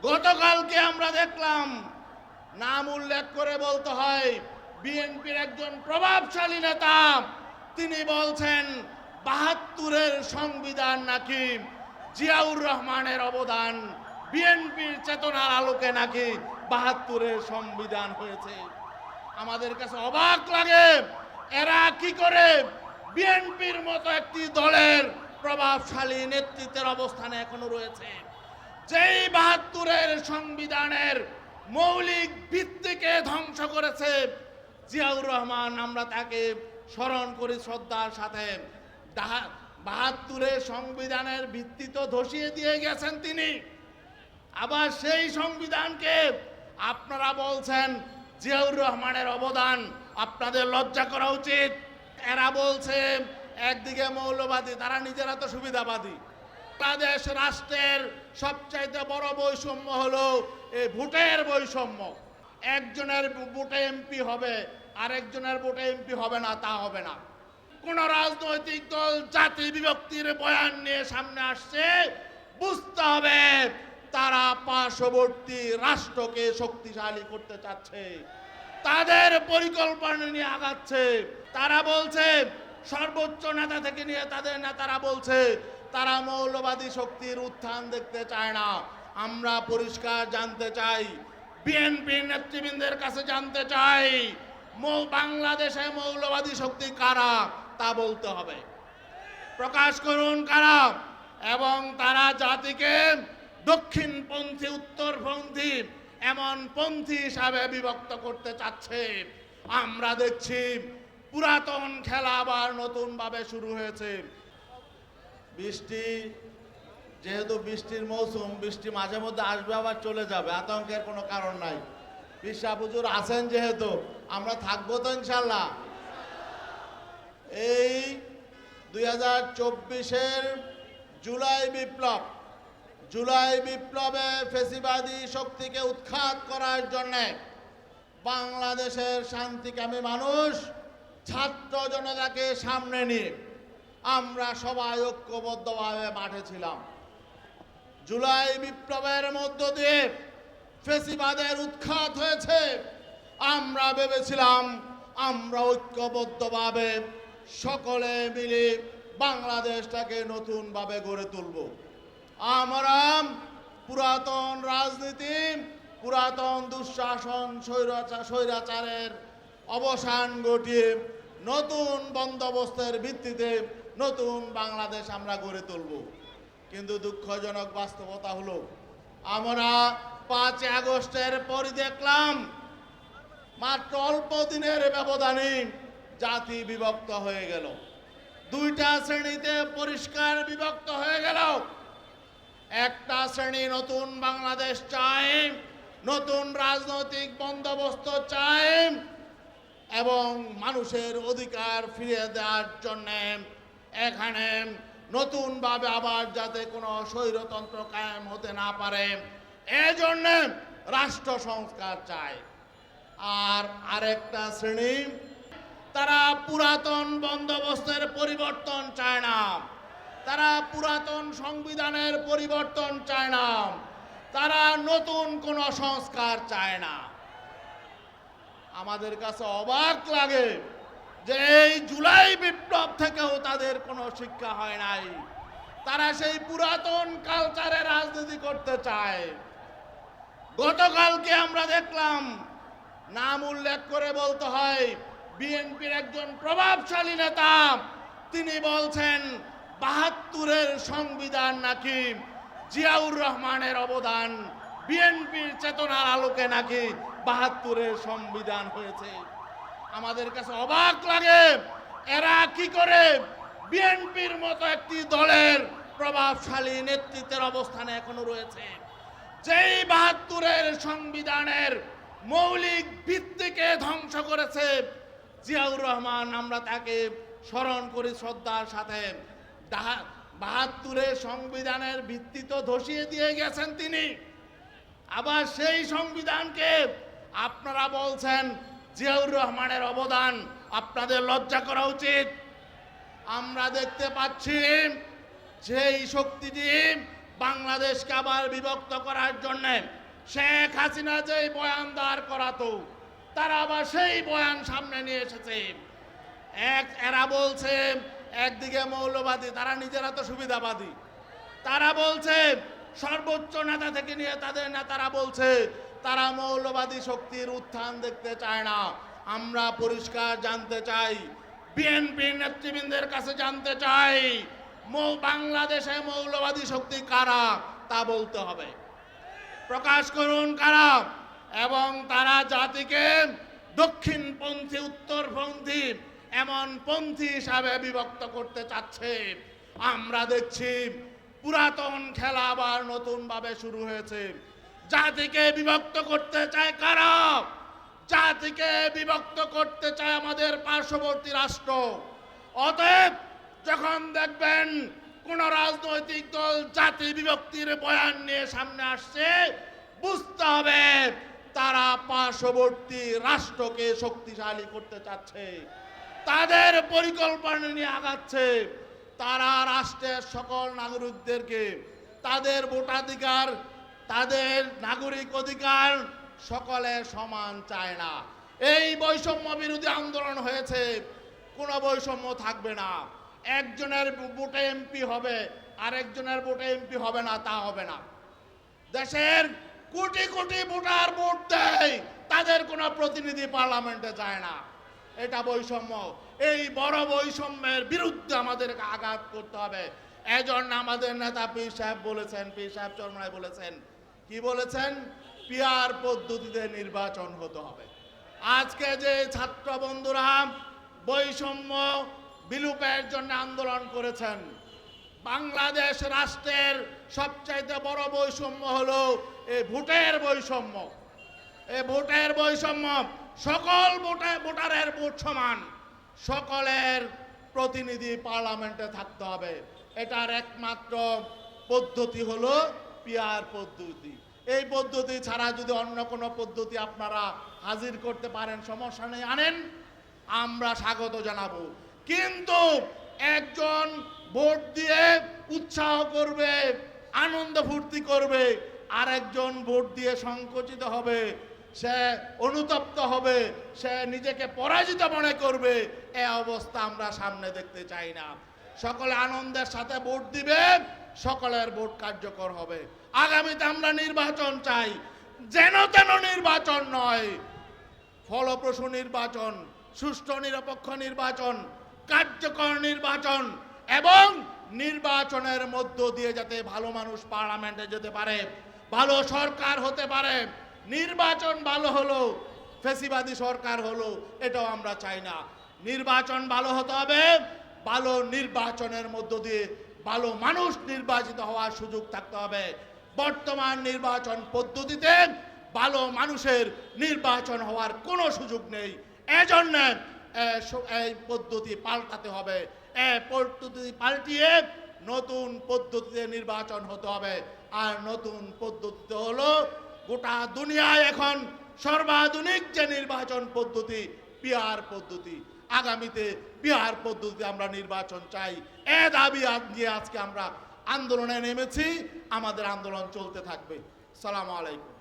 গতকালকে আমরা দেখলাম, নাম উল্লেখ করে বলতে হয়, বিএনপির একজন প্রভাবশালী নেতা তিনি বলছেন ৭২-এর সংবিধান নাকি জিয়াউর রহমানের অবদান, বিএনপির চেতনার আলোকে নাকি ৭২-এর সংবিধান হয়েছে। আমাদের কাছে অবাক লাগে, এরা কি করে বিএনপির মতো একটি দলের প্রভাবশালী নেতৃত্বের অবস্থানে এখনো রয়েছে, যেই ৭২-এর সংবিধানের মৌলিক ভিত্তিকে ধ্বংস করেছে জিয়াউর রহমান। আমরা তাকে স্মরণ করি শ্রদ্ধার সাথে। ৭২-এর সংবিধানের ভিত্তি তো ধসিয়ে দিয়ে গেছেন তিনি, আবার সেই সংবিধানকে আপনারা বলছেন জিয়াউর রহমানের অবদান। আপনাদের লজ্জা করা উচিত। এরা বলছে একদিকে মৌলবাদী, তারা নিজেরা তো সুবিধাবাদী। বাংলাদেশ রাষ্ট্রের সবচাইতে বড় বৈষম্য হলো এই ভোটের বৈষম্য। একজনের ভোটে এমপি হবে, আরেকজনের ভোটে এমপি হবে না, তা হবে না। কোন রাজনৈতিক দল জাতি বিভক্তির বয়ান নিয়ে সামনে আসছে, বুঝতে হবে তারা পার্শ্ববর্তী রাষ্ট্রকে শক্তিশালী করতে চাচ্ছে, তাদের পরিকল্পনা নিয়ে আগাচ্ছে। তারা বলছে, সর্বোচ্চ নেতা থেকে নিয়ে তাদের নেতারা বলছে তারা মৌলবাদী শক্তির উত্থান দেখতে চায় না। আমরা পরিষ্কার জানতে চাই, বিএনপির নেতৃবৃন্দের কাছে জানতে চাই, বাংলাদেশে মৌলবাদী শক্তি কারা তা বলতে হবে, প্রকাশ করুন কারা। এবং তারা জাতিকে দক্ষিণপন্থী, উত্তরপন্থী এমন পন্থী হিসাবে বিভক্ত করতে চাচ্ছে। আমরা দেখছি পুরাতন খেলা আবার নতুন ভাবে শুরু হয়েছে। বৃষ্টি, যেহেতু বৃষ্টির মৌসুম, বৃষ্টি মাঝে মধ্যে আসবে আবার চলে যাবে, আতঙ্কের কোনো কারণ নাই। পিসা হুজুর আছেন যেহেতু, আমরা থাকবো তো ইনশাল্লাহ। এই 2024-এর জুলাই বিপ্লবে ফেসিবাদী শক্তিকে উৎখাত করার জন্যে বাংলাদেশের শান্তিকামী মানুষ, ছাত্র জনতাকে সামনে নিয়ে আমরা সবাই ঐক্যবদ্ধভাবে মাঠে ছিলাম। জুলাই বিপ্লবের মধ্য দিয়ে ফেসিবাদের উৎখাত হয়েছে। আমরা ভেবেছিলাম আমরা ঐক্যবদ্ধভাবে সকলে মিলে বাংলাদেশটাকে নতুনভাবে গড়ে তুলব। আমরা পুরাতন রাজনীতি, পুরাতন দুঃশাসন, স্বৈরাচারের অবসান ঘটিয়ে নতুন বন্দোবস্তের ভিত্তিতে নতুন বাংলাদেশ আমরা গড়ে তুলব। কিন্তু দুঃখজনক বাস্তবতা হলো, আমরা 5 আগস্টের পরই দেখলাম মাত্র অল্প দিনের ব্যবধানে জাতি বিভক্ত হয়ে গেল, 2টা শ্রেণীতে পরিষ্কার বিভক্ত হয়ে গেল। একটা শ্রেণী নতুন বাংলাদেশ চায়, নতুন রাজনৈতিক বন্দোবস্ত চায় এবং মানুষের অধিকার ফিরিয়ে দেওয়ার জন্য এখানে নতুনভাবে আবার যাতে কোনো স্বৈরতন্ত্র কায়েম হতে না পারে, এজন্য রাষ্ট্র সংস্কার চায়। আর আরেকটা শ্রেণী, তারা পুরাতন বন্দোবস্তের পরিবর্তন চায় না, তারা পুরাতন সংবিধানের পরিবর্তন চায় না, তারা নতুন কোনো সংস্কার চায় না। আমাদের কাছে অবাক লাগে যে এই জুলাই বিপ্লব থেকেও তাদের কোনো শিক্ষা হয় নাই, তারা সেই পুরাতন কালচারে রাজনীতি করতে চায়। গতকালকে আমরা দেখলাম, নাম উল্লেখ করে বলতে হয়, বিএনপির একজন প্রভাবশালী নেতা তিনি বলছেন ৭২-এর সংবিধান নাকি জিয়াউর রহমানের অবদান, বিএনপির চেতনার আলোকে নাকি ৭২-এর সংবিধান হয়েছে। আমাদের কাছে অবাক লাগে, এরা কি করে বিএনপির মতো একটি দলের প্রভাবশালী নেতৃত্বের অবস্থানে এখনো রয়েছে, যেই ৭২-এর সংবিধানের মৌলিক ভিত্তিকে ধ্বংস করেছে জিয়াউর রহমান। আমরা তাকে স্মরণ করি শ্রদ্ধার সাথে। ৭২-এর সংবিধানের ভিত্তি তো ধসিয়ে দিয়ে গেছেন তিনি, আবার সেই সংবিধানকে আপনারা বলছেন জিয়াউর রহমানের অবদান। আপনাদের লজ্জা করা উচিত। আমরা দেখতে পাচ্ছি সেই শক্তিটি বাংলাদেশকে আবার বিভক্ত করার জন্যে শেখ হাসিনা যেই বয়ান দাঁড় করাতো, তারা আবার সেই বয়ান সামনে নিয়ে এসেছে। এরা বলছে একদিকে মৌলবাদী, তারা নিজেরা তো সুবিধাবাদী। তারা বলছে সর্বোচ্চ নেতা থেকে নিয়ে তাদের নেতারা বলছে তারা মৌলবাদী শক্তির উত্থান দেখতে চায় না। আমরা পরিষ্কার জানতে চাই, বিএনপি নেতৃবৃন্দের কাছে জানতে চাই, বাংলাদেশে মৌলবাদী শক্তি কারা তা বলতে হবে, প্রকাশ করুন কারা। এবং তারা জাতিকে দক্ষিণপন্থী, উত্তরপন্থী এমন পন্থী হিসাবে বিভক্ত করতে চাচ্ছে। আমরা দেখছি পুরাতন খেলা আবার নতুন ভাবে শুরু হয়েছে। জাতিকে বিভক্ত করতে চায় কারা? জাতিকে বিভক্ত করতে চায় আমাদের পার্শ্ববর্তী রাষ্ট্র। অতএব যখন দেখবেন কোন রাজনৈতিক দল জাতি বিভক্তির বয়ান নিয়ে সামনে আসছে, বুঝতে হবে তারা পার্শ্ববর্তী রাষ্ট্রকে শক্তিশালী করতে চাচ্ছে, তাদের পরিকল্পনা নিয়ে আগাচ্ছে। তারা রাষ্ট্রের সকল নাগরিকদেরকে তাদের ভোটাধিকার, তাদের নাগরিক অধিকার সকলের সমান চায় না। এই বৈষম্য বিরোধী আন্দোলন হয়েছে, কোনো বৈষম্য থাকবে না। একজনের ভোটে এমপি হবে, আরেকজনের ভোটে এমপি হবে না, তা হবে না। দেশের কোটি কোটি ভোটার ভোট দেয়, তাদের কোনো প্রতিনিধি পার্লামেন্টে যায় না। এটা বৈষম্য। এই বড় বৈষম্যের বিরুদ্ধে আমাদেরকে আঘাত করতে হবে। এজন্য আমাদের নেতা পীর সাহেব বলেছেন, পীর সাহেব চরমনাই বলেছেন, কি বলেছেন? পিআর পদ্ধতিতে নির্বাচন হতে হবে। আজকে যে ছাত্র বন্ধুরা বৈষম্য বিলোপের জন্য আন্দোলন করেছেন, বাংলাদেশ রাষ্ট্রের সবচাইতে বড় বৈষম্য হলো এই ভোটের বৈষম্য। এই ভোটের বৈষম্য, সকল ভোটারের ভোট সমান, সকলের প্রতিনিধি পার্লামেন্টে থাকতে হবে। এটার একমাত্র পদ্ধতি হলো পিআর পদ্ধতি। এই পদ্ধতি ছাড়া যদি অন্য কোনো পদ্ধতি আপনারা হাজির করতে পারেন, সমস্যা নেই, আনেন, আমরা স্বাগত জানাবো। কিন্তু একজন ভোট দিয়ে উৎসাহ করবে, আনন্দ ফুর্তি করবে, আর একজন ভোট দিয়ে সংকুচিত হবে, সে অনুতপ্ত হবে, সে নিজেকে পরাজিত মনে করবে, এই অবস্থা আমরা সামনে দেখতে চাই না। সকলে আনন্দের সাথে ভোট দিবে, সকলের ভোট কার্যকর হবে। আগামীতে আমরা নির্বাচন চাই, যেন তেন নির্বাচন নয়, ফলপ্রসূ নির্বাচন, সুষ্ঠু নিরপেক্ষ নির্বাচন, কার্যকর নির্বাচন, এবং নির্বাচনের মধ্য দিয়ে যাতে ভালো মানুষ পার্লামেন্টে যেতে পারে, ভালো সরকার হতে পারে। নির্বাচন ভালো হলো, ফ্যাসিবাদী সরকার হলো, এটাও আমরা চাই না। নির্বাচন ভালো হতে হবে, ভালো নির্বাচনের মধ্য দিয়ে ভালো মানুষ নির্বাচিত হওয়ার সুযোগ থাকতে হবে। বর্তমান নির্বাচন পদ্ধতিতে ভালো মানুষের নির্বাচন হওয়ার কোনো সুযোগ নেই। এজন্য এই পদ্ধতি পাল্টাতে হবে। এই পদ্ধতি পাল্টিয়ে নতুন পদ্ধতিতে নির্বাচন হতে হবে। আর নতুন পদ্ধতিতে হলো গোটা দুনিয়ায় এখন সর্বাধুনিক যে নির্বাচন পদ্ধতি, পিআর পদ্ধতি। আগামীতে পিআর পদ্ধতিতে আমরা নির্বাচন চাই। এ দাবি নিয়ে আজকে আমরা আন্দোলনে নেমেছি, আমাদের আন্দোলন চলতে থাকবে। আসসালামু আলাইকুম।